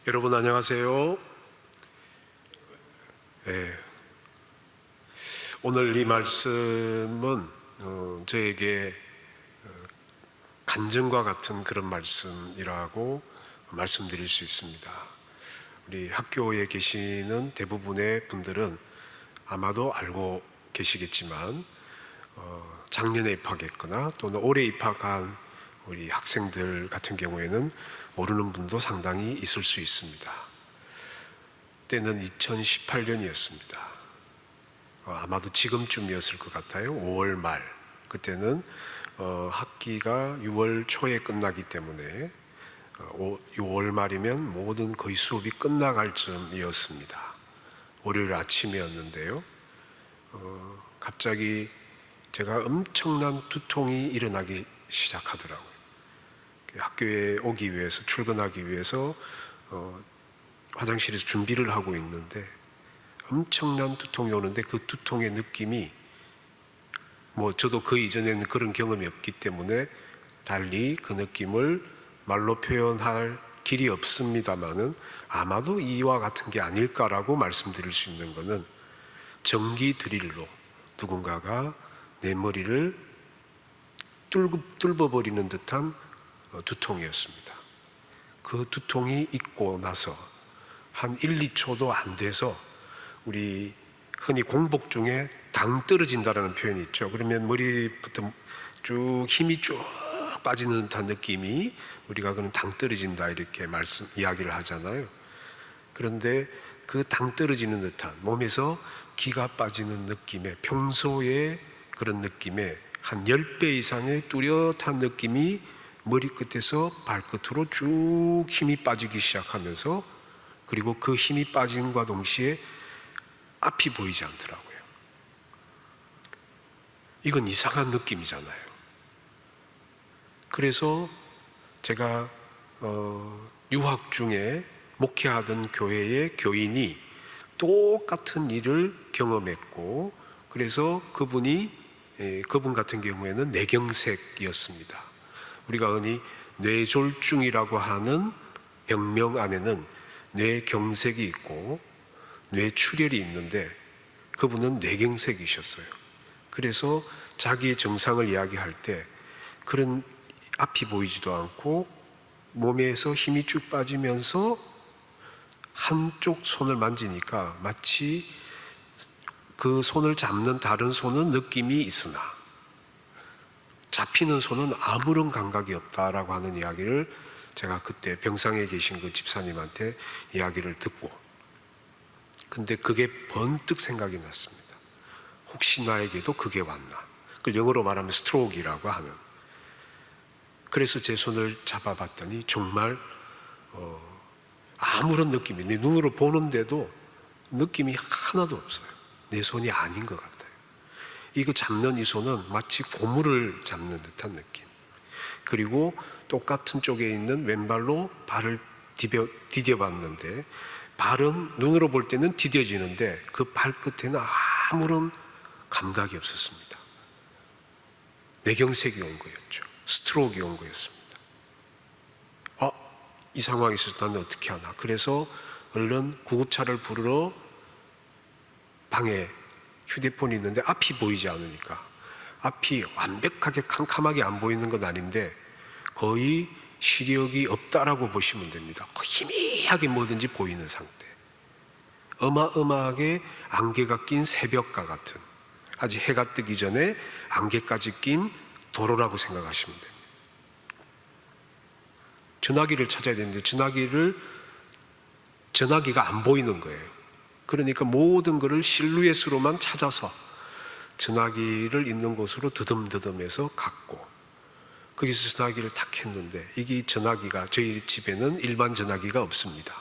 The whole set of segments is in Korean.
여러분 안녕하세요. 네, 오늘 이 말씀은 저에게 간증과 같은 그런 말씀이라고 말씀드릴 수 있습니다. 우리 학교에 계시는 대부분의 분들은 아마도 알고 계시겠지만 작년에 입학했거나 또는 올해 입학한 우리 학생들 같은 경우에는 모르는 분도 상당히 있을 수 있습니다. 때는 2018년이었습니다. 아마도 지금쯤이었을 것 같아요. 5월 말. 그때는 학기가 6월 초에 끝나기 때문에 6월 말이면 모든 거의 수업이 끝나갈 쯤이었습니다. 월요일 아침이었는데요. 갑자기 제가 엄청난 두통이 일어나기 시작하더라고요. 학교에 오기 위해서, 출근하기 위해서 화장실에서 준비를 하고 있는데 엄청난 두통이 오는데 그 두통의 느낌이 저도 그 이전에는 그런 경험이 없기 때문에 달리 그 느낌을 말로 표현할 길이 없습니다만은 아마도 이와 같은 게 아닐까라고 말씀드릴 수 있는 것은 전기 드릴로 누군가가 내 머리를 뚫어버리는 듯한 두통이었습니다. 그 두통이 있고 나서 한 1, 2초도 안 돼서 우리 흔히 공복 중에 당 떨어진다라는 표현이 있죠. 그러면 머리부터 쭉 힘이 쭉 빠지는 듯한 느낌이 우리가 그는 당 떨어진다 이렇게 이야기를 하잖아요. 그런데 그 당 떨어지는 듯한 몸에서 기가 빠지는 느낌의 평소의 그런 느낌의 한 10배 이상의 뚜렷한 느낌이 머리끝에서 발끝으로 쭉 힘이 빠지기 시작하면서 그리고 그 힘이 빠짐과 동시에 앞이 보이지 않더라고요. 이건 이상한 느낌이잖아요. 그래서 제가 유학 중에 목회하던 교회의 교인이 똑같은 일을 경험했고 그래서 그분 같은 경우에는 뇌경색이었습니다. 우리가 흔히 뇌졸중이라고 하는 병명 안에는 뇌경색이 있고 뇌출혈이 있는데 그분은 뇌경색이셨어요. 그래서 자기의 증상을 이야기할 때 그런 앞이 보이지도 않고 몸에서 힘이 쭉 빠지면서 한쪽 손을 만지니까 마치 그 손을 잡는 다른 손은 느낌이 있으나 잡히는 손은 아무런 감각이 없다라고 하는 이야기를 제가 그때 병상에 계신 그 집사님한테 이야기를 듣고 근데 그게 번뜩 생각이 났습니다. 혹시 나에게도 그게 왔나? 그걸 영어로 말하면 스트로크라고 하는. 그래서 제 손을 잡아봤더니 정말 아무런 느낌이 내 눈으로 보는데도 느낌이 하나도 없어요. 내 손이 아닌 것 같아요. 이거 잡는 이 손은 마치 고무를 잡는 듯한 느낌. 그리고 똑같은 쪽에 있는 왼발로 발을 디뎌봤는데 발은 눈으로 볼 때는 디뎌지는데 그 발끝에는 아무런 감각이 없었습니다. 뇌경색이 온 거였죠. 스트로크가 온 거였습니다. 이 상황이 있어서 나는 어떻게 하나. 그래서 얼른 구급차를 부르러 방에 휴대폰이 있는데 앞이 보이지 않으니까 앞이 완벽하게 캄캄하게 안 보이는 건 아닌데 거의 시력이 없다라고 보시면 됩니다. 희미하게 뭐든지 보이는 상태. 어마어마하게 안개가 낀 새벽과 같은 아직 해가 뜨기 전에 안개까지 낀 도로라고 생각하시면 됩니다. 전화기를 찾아야 되는데 전화기가 안 보이는 거예요. 그러니까 모든 것을 실루엣으로만 찾아서 전화기를 있는 곳으로 드듬드듬해서 갔고 거기서 전화기를 탁 했는데 이게 전화기가 저희 집에는 일반 전화기가 없습니다.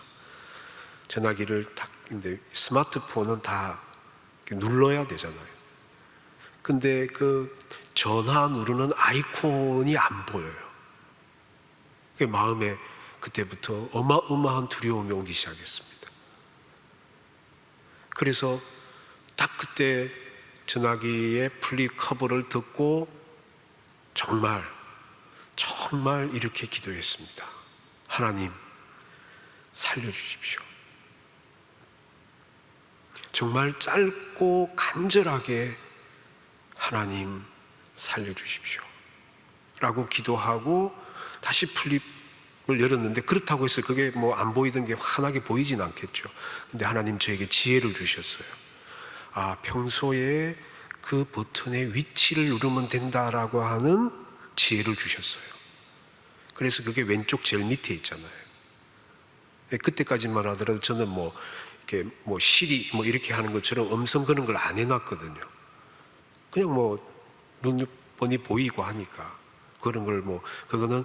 전화기를 탁 했는데 스마트폰은 다 눌러야 되잖아요. 근데 그 전화 누르는 아이콘이 안 보여요. 마음에 그때부터 어마어마한 두려움이 오기 시작했습니다. 그래서 딱 그때 전화기의 플립 커버를 듣고 정말 이렇게 기도했습니다. 하나님, 살려주십시오. 정말 짧고 간절하게 하나님 살려주십시오 라고 기도하고 다시 플립을 열었는데, 그렇다고 해서 그게 뭐 안 보이던 게 환하게 보이진 않겠죠. 근데 하나님 저에게 지혜를 주셨어요. 평소에 그 버튼의 위치를 누르면 된다라고 하는 지혜를 주셨어요. 그래서 그게 왼쪽 제일 밑에 있잖아요. 그때까지만 하더라도 저는 이렇게 시리 이렇게 하는 것처럼 음성 그런 걸 안 해놨거든요. 그냥 눈이 보이고 하니까 그런 걸 그거는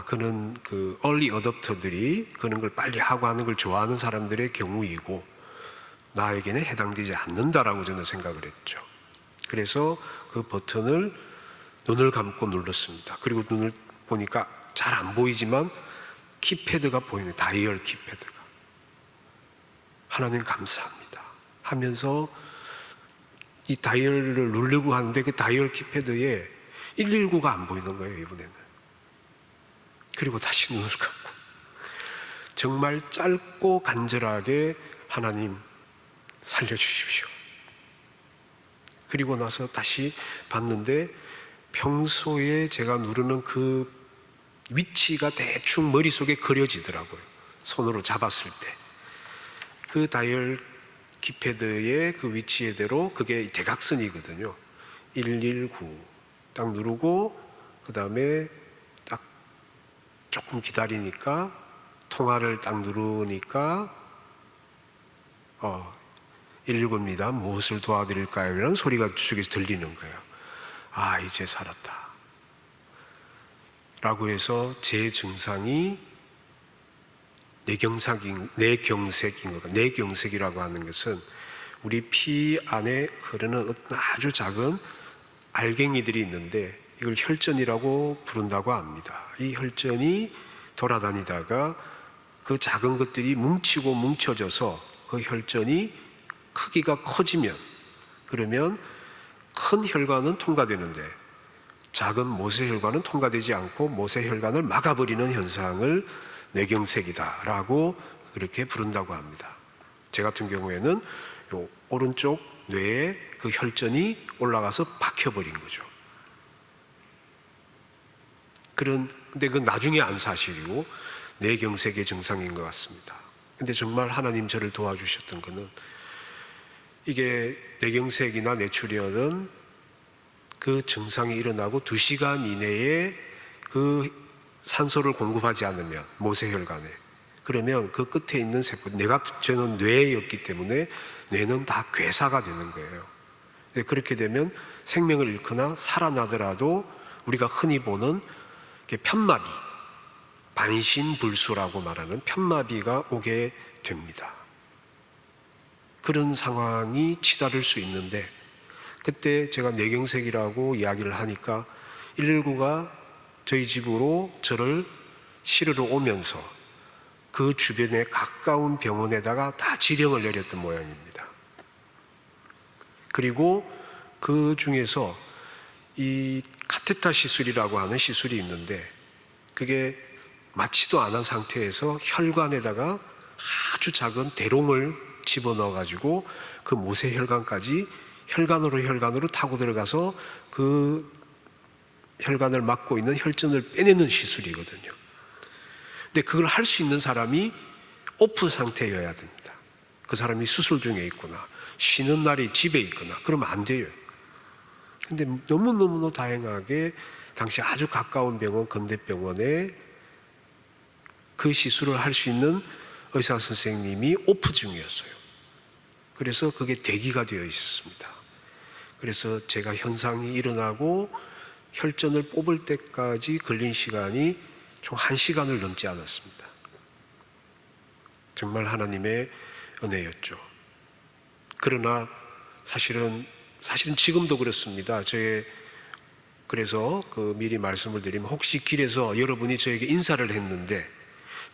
그런 그 early adopter들이 그런 걸 빨리 하고 하는 걸 좋아하는 사람들의 경우이고, 나에게는 해당되지 않는다라고 저는 생각을 했죠. 그래서 그 버튼을 눈을 감고 눌렀습니다. 그리고 눈을 보니까 잘 안 보이지만 키패드가 보이네. 다이얼 키패드가. 하나님 감사합니다 하면서 이 다이얼을 누르고 하는데 그 다이얼 키패드에 119가 안 보이는 거예요, 이번에는. 그리고 다시 눈을 감고 정말 짧고 간절하게 하나님 살려주십시오. 그리고 나서 다시 봤는데 평소에 제가 누르는 그 위치가 대충 머릿속에 그려지더라고요. 손으로 잡았을 때 그 다이얼 키패드의 그 위치에대로, 그게 대각선이거든요. 119 딱 누르고 그 다음에 딱 조금 기다리니까 통화를 딱 누르니까 119입니다. 무엇을 도와드릴까요? 이런 소리가 저쪽에서 들리는 거예요. 이제 살았다 라고 해서 제 증상이 뇌경색인 것. 뇌경색이라고 하는 것은 우리 피 안에 흐르는 어떤 아주 작은 알갱이들이 있는데 이걸 혈전이라고 부른다고 합니다. 이 혈전이 돌아다니다가 그 작은 것들이 뭉치고 뭉쳐져서 그 혈전이 크기가 커지면, 그러면 큰 혈관은 통과되는데 작은 모세혈관은 통과되지 않고 모세혈관을 막아버리는 현상을 뇌경색이다라고 그렇게 부른다고 합니다. 제 같은 경우에는 요 오른쪽 뇌에 그 혈전이 올라가서 박혀버린 거죠. 근데 그건 나중에 안 사실이고 뇌경색의 증상인 것 같습니다. 근데 정말 하나님 저를 도와주셨던 거는, 이게 뇌경색이나 뇌출혈은 그 증상이 일어나고 2시간 이내에 그 산소를 공급하지 않으면 모세혈관에, 그러면 그 끝에 있는 세포, 저는 뇌였기 때문에 뇌는 다 괴사가 되는 거예요. 그렇게 되면 생명을 잃거나 살아나더라도 우리가 흔히 보는 편마비, 반신불수라고 말하는 편마비가 오게 됩니다. 그런 상황이 치달을 수 있는데, 그때 제가 뇌경색이라고 이야기를 하니까 119가 저희 집으로 저를 실으러 오면서 그 주변에 가까운 병원에다가 다 지령을 내렸던 모양입니다. 그리고 그 중에서 이 카테타 시술이라고 하는 시술이 있는데, 그게 맞지도 않은 상태에서 혈관에다가 아주 작은 대롱을 집어넣어 가지고 그 모세혈관까지 혈관으로 타고 들어가서 그 혈관을 막고 있는 혈전을 빼내는 시술이거든요. 근데 그걸 할 수 있는 사람이 오프 상태여야 됩니다. 그 사람이 수술 중에 있거나 쉬는 날이 집에 있거나 그러면 안 돼요. 근데 너무너무 다행하게 당시 아주 가까운 병원, 건대병원에 그 시술을 할 수 있는 의사 선생님이 오프 중이었어요. 그래서 그게 대기가 되어 있었습니다. 그래서 제가 현상이 일어나고 혈전을 뽑을 때까지 걸린 시간이 총 1시간을 넘지 않았습니다. 정말 하나님의 은혜였죠. 그러나 사실은 지금도 그렇습니다. 그래서 미리 말씀을 드리면, 혹시 길에서 여러분이 저에게 인사를 했는데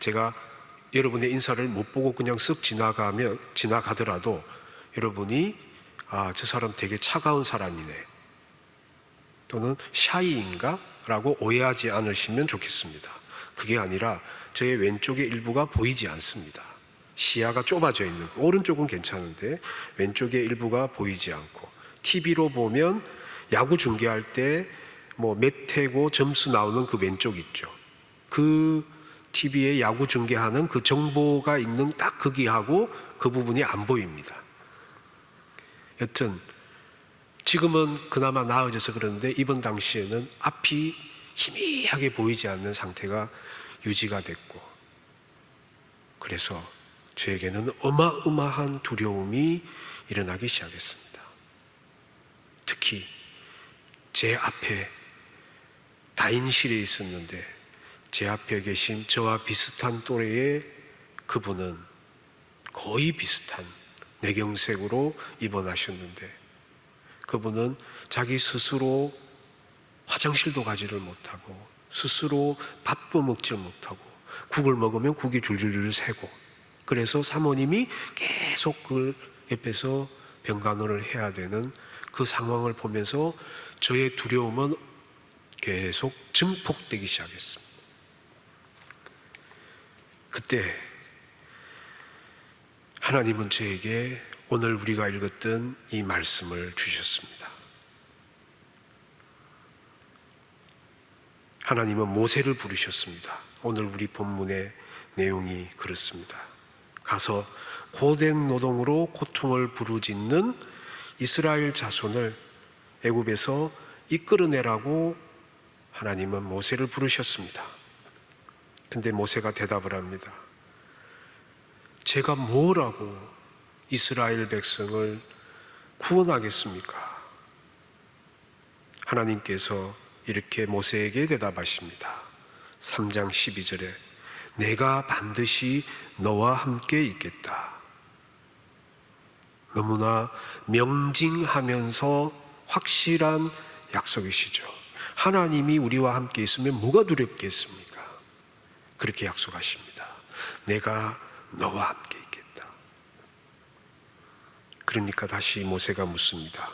제가 여러분의 인사를 못 보고 그냥 쓱 지나가더라도 여러분이 저 사람 되게 차가운 사람이네, 또는 샤이인가? 라고 오해하지 않으시면 좋겠습니다. 그게 아니라 저의 왼쪽의 일부가 보이지 않습니다. 시야가 좁아져 있는, 오른쪽은 괜찮은데 왼쪽의 일부가 보이지 않고, TV로 보면 야구 중계할 때 뭐 몇 회고 점수 나오는 그 왼쪽 있죠. 그 TV에 야구 중계하는 그 정보가 있는 딱 거기하고 그 부분이 안 보입니다. 여튼 지금은 그나마 나아져서 그러는데 이번 당시에는 앞이 희미하게 보이지 않는 상태가 유지가 됐고, 그래서 저에게는 어마어마한 두려움이 일어나기 시작했습니다. 특히 제 앞에 다인실에 있었는데 제 앞에 계신 저와 비슷한 또래의 그분은 거의 비슷한 뇌경색으로 입원하셨는데, 그분은 자기 스스로 화장실도 가지를 못하고 스스로 밥도 먹질 못하고 국을 먹으면 국이 줄줄줄 새고, 그래서 사모님이 계속 그걸 옆에서 병간호를 해야 되는 그 상황을 보면서 저의 두려움은 계속 증폭되기 시작했습니다. 그때 하나님은 저에게 오늘 우리가 읽었던 이 말씀을 주셨습니다. 하나님은 모세를 부르셨습니다. 오늘 우리 본문의 내용이 그렇습니다. 가서 고된 노동으로 고통을 부르짖는 이스라엘 자손을 애굽에서 이끌어내라고 하나님은 모세를 부르셨습니다. 근데 모세가 대답을 합니다. 제가 뭐라고 이스라엘 백성을 구원하겠습니까? 하나님께서 이렇게 모세에게 대답하십니다. 3장 12절에 내가 반드시 너와 함께 있겠다. 너무나 명징하면서 확실한 약속이시죠. 하나님이 우리와 함께 있으면 뭐가 두렵겠습니까? 그렇게 약속하십니다. 내가 너와 함께 있겠다. 그러니까 다시 모세가 묻습니다.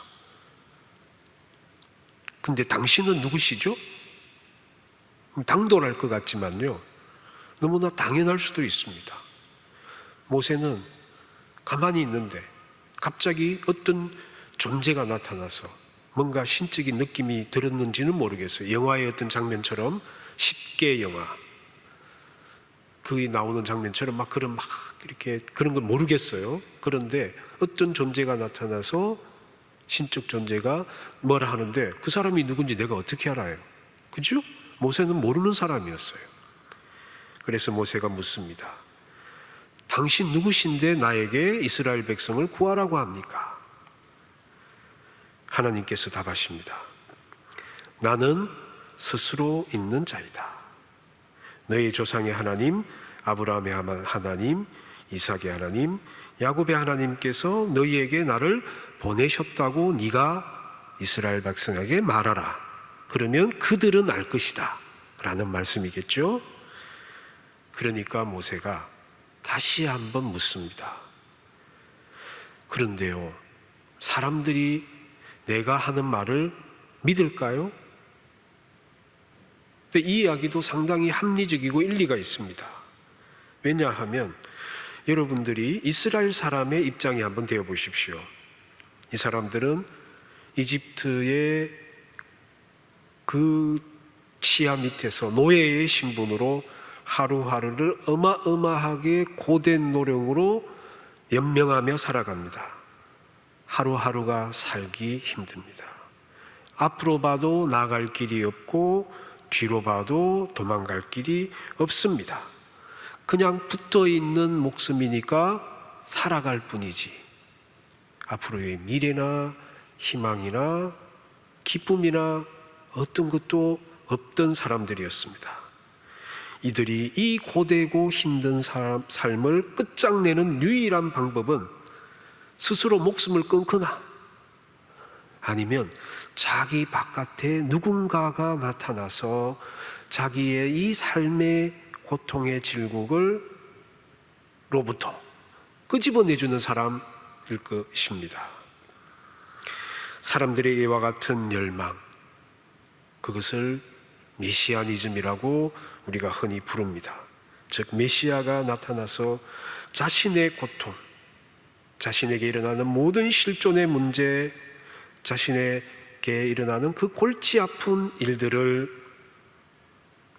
근데 당신은 누구시죠? 당돌할 것 같지만요, 너무나 당연할 수도 있습니다. 모세는 가만히 있는데 갑자기 어떤 존재가 나타나서 뭔가 신적인 느낌이 들었는지는 모르겠어요. 영화의 어떤 장면처럼, 10개 영화 거기 나오는 장면처럼 막 이렇게 그런 걸 모르겠어요. 그런데 어떤 존재가 나타나서 신적 존재가 뭐라 하는데 그 사람이 누군지 내가 어떻게 알아요? 그죠? 모세는 모르는 사람이었어요. 그래서 모세가 묻습니다. 당신 누구신데 나에게 이스라엘 백성을 구하라고 합니까? 하나님께서 답하십니다. 나는 스스로 있는 자이다. 너희 조상의 하나님, 아브라함의 하나님, 이삭의 하나님, 야곱의 하나님께서 너희에게 나를 보내셨다고 네가 이스라엘 백성에게 말하라. 그러면 그들은 알 것이다 라는 말씀이겠죠. 그러니까 모세가 다시 한번 묻습니다. 그런데요, 사람들이 내가 하는 말을 믿을까요? 근데 이 이야기도 상당히 합리적이고 일리가 있습니다. 왜냐하면 여러분들이 이스라엘 사람의 입장에 한번 되어 보십시오. 이 사람들은 이집트의 그 치하 밑에서 노예의 신분으로 하루하루를 어마어마하게 고된 노력으로 연명하며 살아갑니다. 하루하루가 살기 힘듭니다. 앞으로 봐도 나아갈 길이 없고 뒤로 봐도 도망갈 길이 없습니다. 그냥 붙어있는 목숨이니까 살아갈 뿐이지 앞으로의 미래나 희망이나 기쁨이나 어떤 것도 없던 사람들이었습니다. 이들이 이 고되고 힘든 삶을 끝장내는 유일한 방법은 스스로 목숨을 끊거나 아니면 자기 바깥에 누군가가 나타나서 자기의 이 삶의 고통의 질곡을 로부터 끄집어내주는 사람일 것입니다. 사람들의 이와 같은 열망, 그것을 메시아니즘이라고 우리가 흔히 부릅니다. 즉 메시아가 나타나서 자신의 고통, 자신에게 일어나는 모든 실존의 문제, 자신에게 일어나는 그 골치 아픈 일들을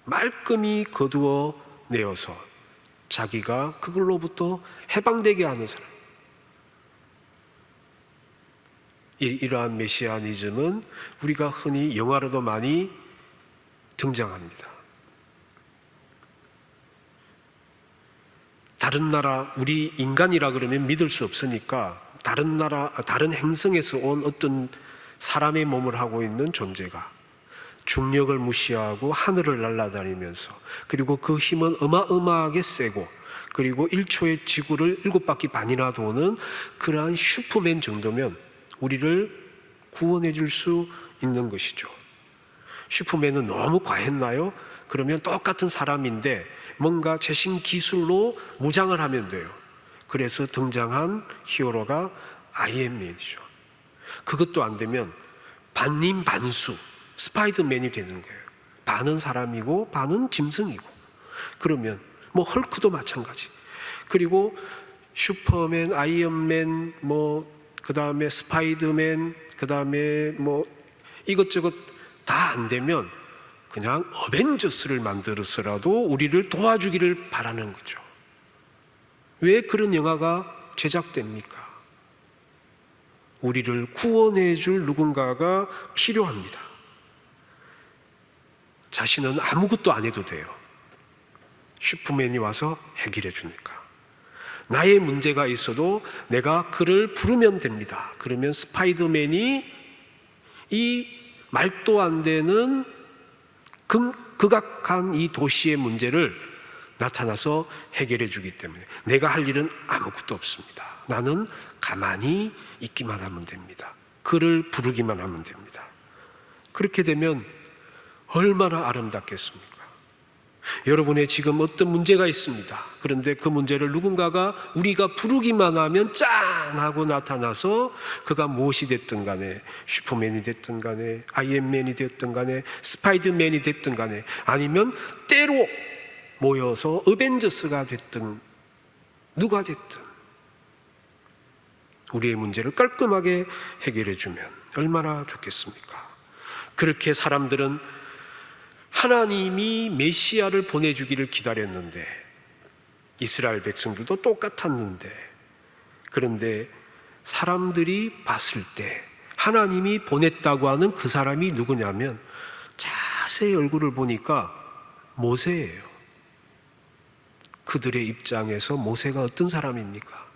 말끔히 거두어 내어서 자기가 그걸로부터 해방되게 하는 사람. 이러한 메시아니즘은 우리가 흔히 영화로도 많이 등장합니다. 다른 나라, 우리 인간이라 그러면 믿을 수 없으니까 다른 나라, 다른 행성에서 온 어떤 사람의 몸을 하고 있는 존재가 중력을 무시하고 하늘을 날아다니면서, 그리고 그 힘은 어마어마하게 세고, 그리고 1초에 지구를 7바퀴 반이나 도는 그러한 슈퍼맨 정도면 우리를 구원해 줄 수 있는 것이죠. 슈퍼맨은 너무 과했나요? 그러면 똑같은 사람인데 뭔가 최신 기술로 무장을 하면 돼요. 그래서 등장한 히어로가 아이언맨이죠. 그것도 안 되면 반인 반수 스파이더맨이 되는 거예요. 반은 사람이고 반은 짐승이고. 그러면 뭐 헐크도 마찬가지. 그리고 슈퍼맨, 아이언맨, 그 다음에 스파이더맨, 그 다음에 이것저것 다 안 되면 그냥 어벤져스를 만들어서라도 우리를 도와주기를 바라는 거죠. 왜 그런 영화가 제작됩니까? 우리를 구원해 줄 누군가가 필요합니다. 자신은 아무것도 안 해도 돼요. 슈퍼맨이 와서 해결해 주니까. 나의 문제가 있어도 내가 그를 부르면 됩니다. 그러면 스파이더맨이 이 말도 안 되는 극악한 이 도시의 문제를 나타나서 해결해 주기 때문에 내가 할 일은 아무것도 없습니다. 나는 가만히 있기만 하면 됩니다. 그를 부르기만 하면 됩니다. 그렇게 되면 얼마나 아름답겠습니까? 여러분의 지금 어떤 문제가 있습니다. 그런데 그 문제를 누군가가 우리가 부르기만 하면 짠 하고 나타나서 그가 무엇이 됐든 간에, 슈퍼맨이 됐든 간에, 아이언맨이 됐든 간에, 스파이더맨이 됐든 간에, 아니면 때로 모여서 어벤져스가 됐든 누가 됐든 우리의 문제를 깔끔하게 해결해 주면 얼마나 좋겠습니까? 그렇게 사람들은 하나님이 메시아를 보내주기를 기다렸는데, 이스라엘 백성들도 똑같았는데, 그런데 사람들이 봤을 때 하나님이 보냈다고 하는 그 사람이 누구냐면 자세히 얼굴을 보니까 모세예요. 그들의 입장에서 모세가 어떤 사람입니까?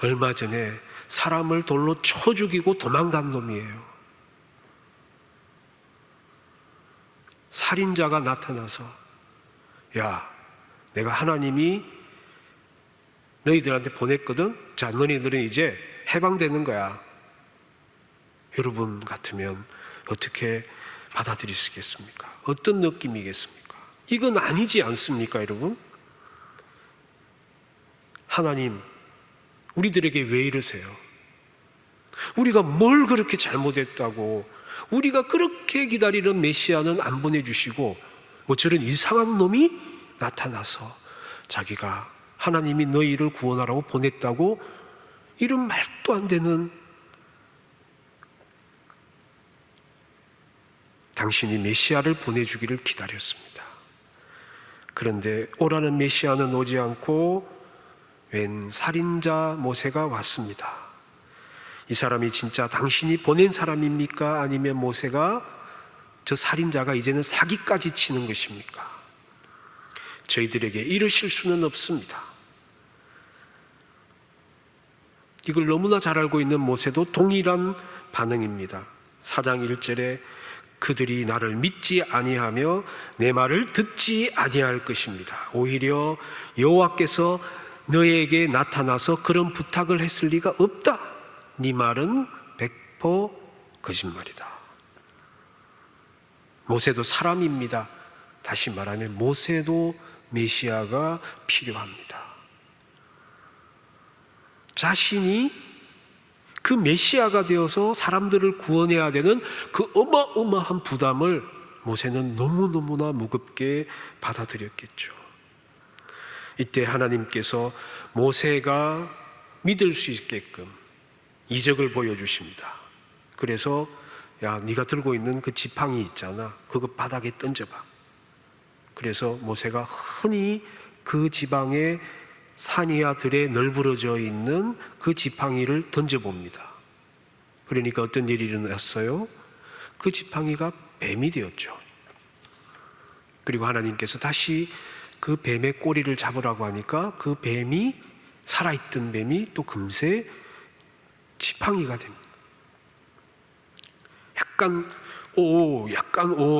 얼마 전에 사람을 돌로 쳐 죽이고 도망간 놈이에요. 살인자가 나타나서, 야, 내가 하나님이 너희들한테 보냈거든. 자, 너희들은 이제 해방되는 거야. 여러분 같으면 어떻게 받아들이시겠습니까? 어떤 느낌이겠습니까? 이건 아니지 않습니까, 여러분? 하나님, 우리들에게 왜 이러세요? 우리가 뭘 그렇게 잘못했다고 우리가 그렇게 기다리는 메시아는 안 보내주시고 저런 이상한 놈이 나타나서 자기가 하나님이 너희를 구원하라고 보냈다고, 이런 말도 안 되는, 당신이 메시아를 보내주기를 기다렸습니다. 그런데 오라는 메시아는 오지 않고 웬 살인자 모세가 왔습니다. 이 사람이 진짜 당신이 보낸 사람입니까? 아니면 모세가, 저 살인자가 이제는 사기까지 치는 것입니까? 저희들에게 이러실 수는 없습니다. 이걸 너무나 잘 알고 있는 모세도 동일한 반응입니다. 4장 1절에 그들이 나를 믿지 아니하며 내 말을 듣지 아니할 것입니다. 오히려 여호와께서 너에게 나타나서 그런 부탁을 했을 리가 없다. 네 말은 100% 거짓말이다. 모세도 사람입니다. 다시 말하면 모세도 메시아가 필요합니다. 자신이 그 메시아가 되어서 사람들을 구원해야 되는 그 어마어마한 부담을 모세는 너무너무나 무겁게 받아들였겠죠. 이때 하나님께서 모세가 믿을 수 있게끔 이적을 보여주십니다. 그래서 야, 네가 들고 있는 그 지팡이 있잖아, 그거 바닥에 던져봐. 그래서 모세가 흔히 그 지방의 산이야들에 널브러져 있는 그 지팡이를 던져봅니다. 그러니까 어떤 일이 일어났어요? 그 지팡이가 뱀이 되었죠. 그리고 하나님께서 다시 그 뱀의 꼬리를 잡으라고 하니까 그 뱀이, 살아있던 뱀이 또 금세 지팡이가 됩니다.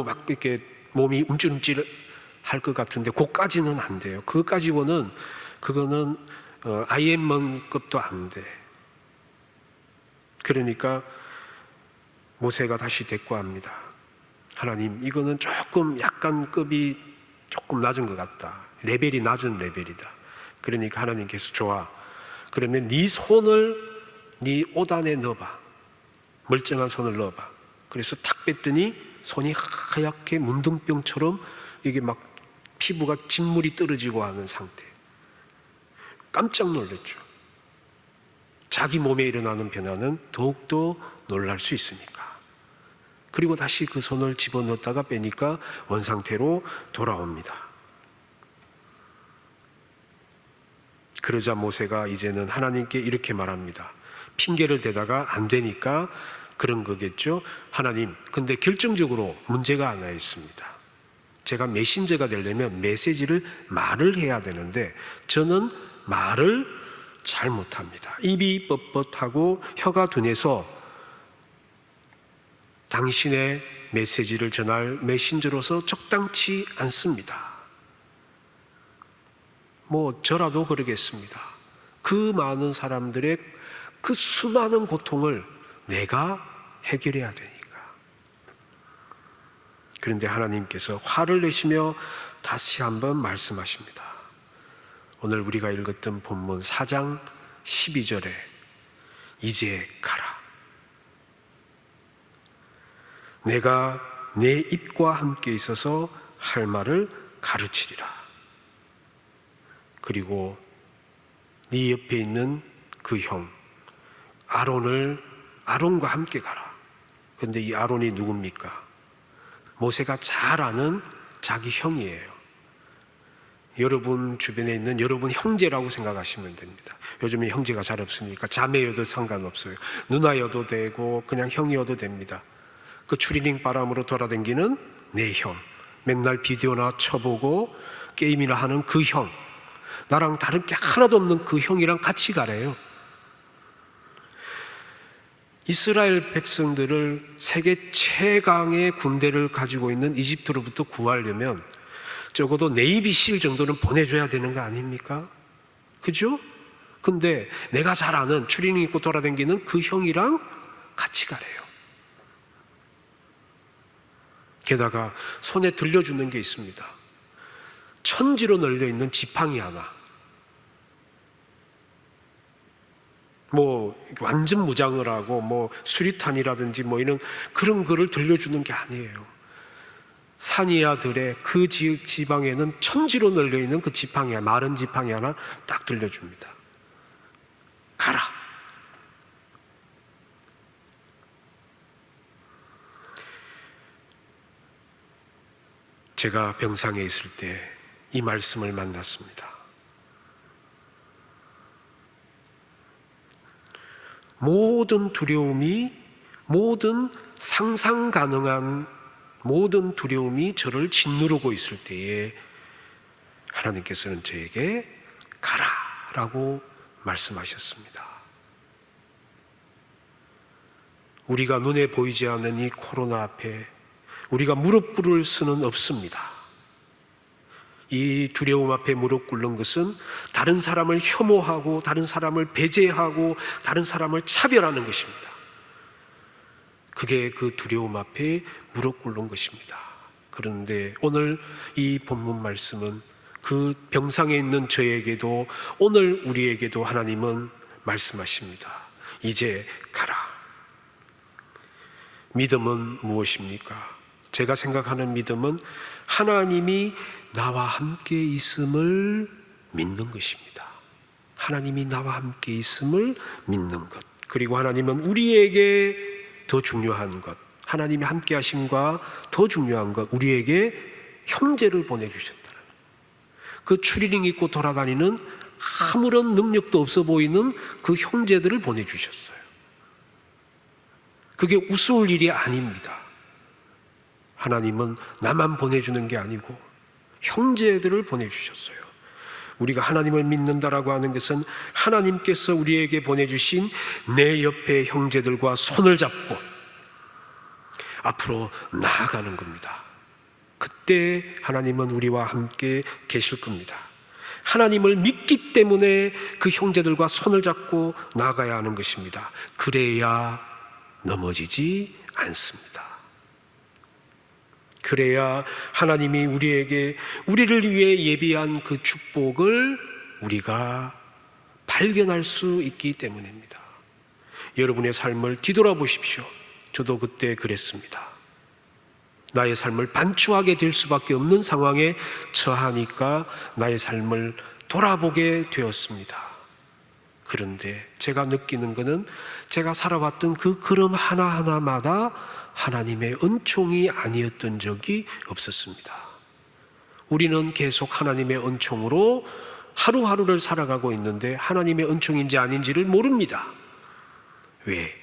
막 이렇게 몸이 움찔움찔 할 것 같은데 그까지는 안 돼요. 그거는 아이엠먼급도 안 돼. 그러니까 모세가 다시 대꾸합니다. 하나님, 이거는 약간 급이 조금 낮은 것 같다. 레벨이 낮은 레벨이다. 그러니까 하나님께서 좋아. 그러면 네 손을 네 옷 안에 넣어봐. 멀쩡한 손을 넣어봐. 그래서 탁 뺐더니 손이 하얗게 문둥병처럼 이게 막 피부가 진물이 떨어지고 하는 상태. 깜짝 놀랐죠. 자기 몸에 일어나는 변화는 더욱더 놀랄 수 있으니까. 그리고 다시 그 손을 집어넣었다가 빼니까 원상태로 돌아옵니다. 그러자 모세가 이제는 하나님께 이렇게 말합니다. 핑계를 대다가 안 되니까 그런 거겠죠. 하나님, 근데 결정적으로 문제가 하나 있습니다. 제가 메신저가 되려면 말을 해야 되는데 저는 말을 잘 못합니다. 입이 뻣뻣하고 혀가 둔해서 당신의 메시지를 전할 메신저로서 적당치 않습니다. 저라도 그러겠습니다. 그 많은 사람들의 그 수많은 고통을 내가 해결해야 되니까. 그런데 하나님께서 화를 내시며 다시 한번 말씀하십니다. 오늘 우리가 읽었던 본문 4장 12절에 이제 가라. 내가 내 입과 함께 있어서 할 말을 가르치리라. 그리고 네 옆에 있는 그 형 아론과 함께 가라. 그런데 이 아론이 누굽니까? 모세가 잘 아는 자기 형이에요. 여러분 주변에 있는 여러분 형제라고 생각하시면 됩니다. 요즘에 형제가 잘 없으니까 자매여도 상관없어요. 누나여도 되고 그냥 형이어도 됩니다. 그 추리닝 바람으로 돌아다니는 내 형, 맨날 비디오나 쳐보고 게임이나 하는 그 형, 나랑 다른 게 하나도 없는 그 형이랑 같이 가래요. 이스라엘 백성들을 세계 최강의 군대를 가지고 있는 이집트로부터 구하려면 적어도 네이비실 정도는 보내줘야 되는 거 아닙니까? 그죠? 근데 내가 잘 아는 추리닝 입고 돌아다니는 그 형이랑 같이 가래요. 게다가 손에 들려주는 게 있습니다. 천지로 널려있는 지팡이 하나. 완전 무장을 하고 수리탄이라든지 이런 그런 거를 들려주는 게 아니에요. 사니아들의 그 지방에는 천지로 널려있는 그 지팡이, 마른 지팡이 하나 딱 들려줍니다. 가라. 제가 병상에 있을 때 이 말씀을 만났습니다. 모든 두려움이, 모든 상상 가능한 모든 두려움이 저를 짓누르고 있을 때에 하나님께서는 저에게 가라라고 말씀하셨습니다. 우리가 눈에 보이지 않는 이 코로나 앞에 우리가 무릎 꿇을 수는 없습니다. 이 두려움 앞에 무릎 꿇는 것은 다른 사람을 혐오하고 다른 사람을 배제하고 다른 사람을 차별하는 것입니다. 그게 그 두려움 앞에 무릎 꿇는 것입니다. 그런데 오늘 이 본문 말씀은 그 병상에 있는 저에게도 오늘 우리에게도 하나님은 말씀하십니다. 이제 가라. 믿음은 무엇입니까? 제가 생각하는 믿음은 하나님이 나와 함께 있음을 믿는 것입니다. 하나님이 나와 함께 있음을 믿는 것, 그리고 하나님은 우리에게 더 중요한 것, 하나님이 함께 하심과 더 중요한 것, 우리에게 형제를 보내주셨다는 그 추리닝 입고 돌아다니는 아무런 능력도 없어 보이는 그 형제들을 보내주셨어요. 그게 우스울 일이 아닙니다. 하나님은 나만 보내주는 게 아니고 형제들을 보내주셨어요. 우리가 하나님을 믿는다라고 하는 것은 하나님께서 우리에게 보내주신 내 옆에 형제들과 손을 잡고 앞으로 나아가는 겁니다. 그때 하나님은 우리와 함께 계실 겁니다. 하나님을 믿기 때문에 그 형제들과 손을 잡고 나아가야 하는 것입니다. 그래야 넘어지지 않습니다. 그래야 하나님이 우리를 위해 예비한 그 축복을 우리가 발견할 수 있기 때문입니다. 여러분의 삶을 뒤돌아보십시오. 저도 그때 그랬습니다. 나의 삶을 반추하게 될 수밖에 없는 상황에 처하니까 나의 삶을 돌아보게 되었습니다. 그런데 제가 느끼는 것은 제가 살아왔던 그 걸음 하나하나마다 하나님의 은총이 아니었던 적이 없었습니다. 우리는 계속 하나님의 은총으로 하루하루를 살아가고 있는데 하나님의 은총인지 아닌지를 모릅니다. 왜?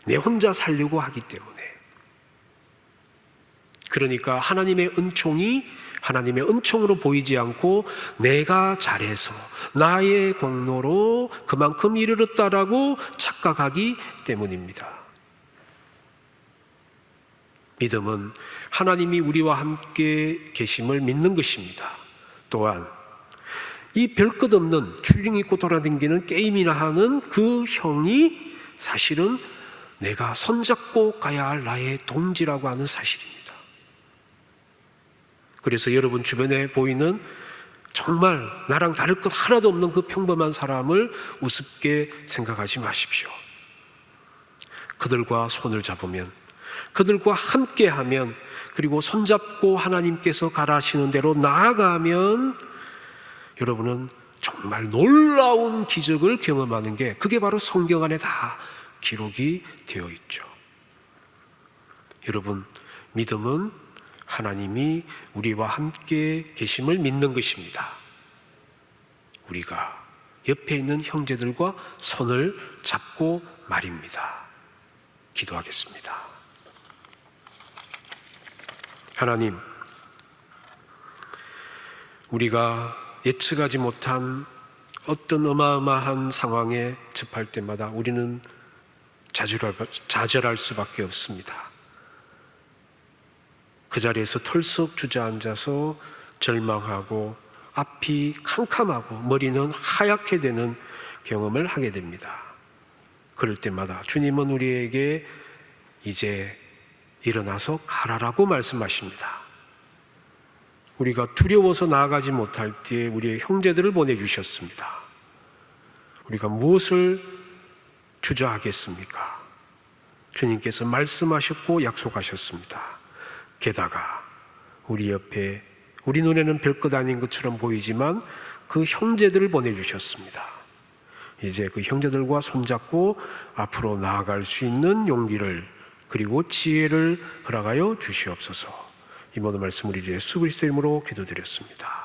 내 혼자 살려고 하기 때문에. 그러니까 하나님의 은총이 하나님의 은총으로 보이지 않고 내가 잘해서 나의 공로로 그만큼 이르렀다라고 착각하기 때문입니다. 믿음은 하나님이 우리와 함께 계심을 믿는 것입니다. 또한 이 별것 없는 추리닝 입고 돌아다니는 게임이나 하는 그 형이 사실은 내가 손잡고 가야 할 나의 동지라고 하는 사실입니다. 그래서 여러분 주변에 보이는 정말 나랑 다를 것 하나도 없는 그 평범한 사람을 우습게 생각하지 마십시오. 그들과 손을 잡으면, 그들과 함께하면, 그리고 손잡고 하나님께서 가라시는 대로 나아가면 여러분은 정말 놀라운 기적을 경험하는 게 그게 바로 성경 안에 다 기록이 되어 있죠. 여러분, 믿음은 하나님이 우리와 함께 계심을 믿는 것입니다. 우리가 옆에 있는 형제들과 손을 잡고 말입니다. 기도하겠습니다. 하나님, 우리가 예측하지 못한 어떤 어마어마한 상황에 접할 때마다 우리는 좌절할 수밖에 없습니다. 그 자리에서 털썩 주저앉아서 절망하고 앞이 캄캄하고 머리는 하얗게 되는 경험을 하게 됩니다. 그럴 때마다 주님은 우리에게 이제 일어나서 가라라고 말씀하십니다. 우리가 두려워서 나아가지 못할 때 우리의 형제들을 보내주셨습니다. 우리가 무엇을 주저하겠습니까? 주님께서 말씀하셨고 약속하셨습니다. 게다가 우리 옆에 우리 눈에는 별것 아닌 것처럼 보이지만 그 형제들을 보내주셨습니다. 이제 그 형제들과 손잡고 앞으로 나아갈 수 있는 용기를 그리고 지혜를 허락하여 주시옵소서. 이 모든 말씀 우리 주 예수 그리스도의 이름으로 기도드렸습니다.